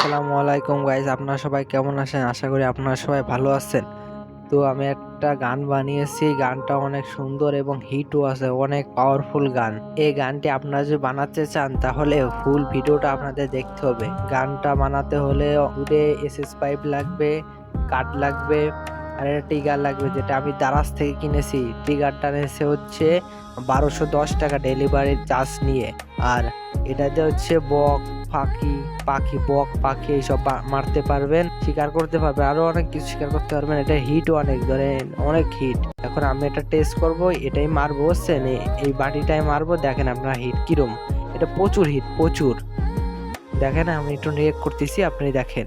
আসসালামু আলাইকুম গাইস, আপনারা সবাই কেমন আছেন? আশা করি আপনারা সবাই ভালো আছেন। তো আমি একটা গান বানিয়েছি, গানটা অনেক সুন্দর এবং হিটও আছে, অনেক পাওয়ারফুল গান। এই গানটি আপনারা যদি বানাতে চান তাহলে ফুল ভিডিওটা আপনাদের দেখতে হবে। গানটা বানাতে হলে দুটো এসএস পাইপ লাগবে, কাঠ লাগবে আর একটা ট্রিগার লাগবে, যেটা আমি দারাজ থেকে কিনেছি। ট্রিগারটা নিয়েছে হচ্ছে 1210 টাকা ডেলিভারি চার্জ নিয়ে। আর এটাতে হচ্ছে বক পাখি এইসব মারতে পারবেন, শিকার করতে পারবেন, আরো অনেক কিছু শিকার করতে পারবেন। এটা হিট অনেক, ধরেন অনেক হিট। এখন আমি এটা টেস্ট করব, এটাই মারবো, বুঝছেন? এই বাটিটাই মারবো, দেখেন আপনার হিট কিরম। এটা প্রচুর হিট, প্রচুর। দেখেন আমি একটু রিয়েক্ট করতেছি, আপনি দেখেন।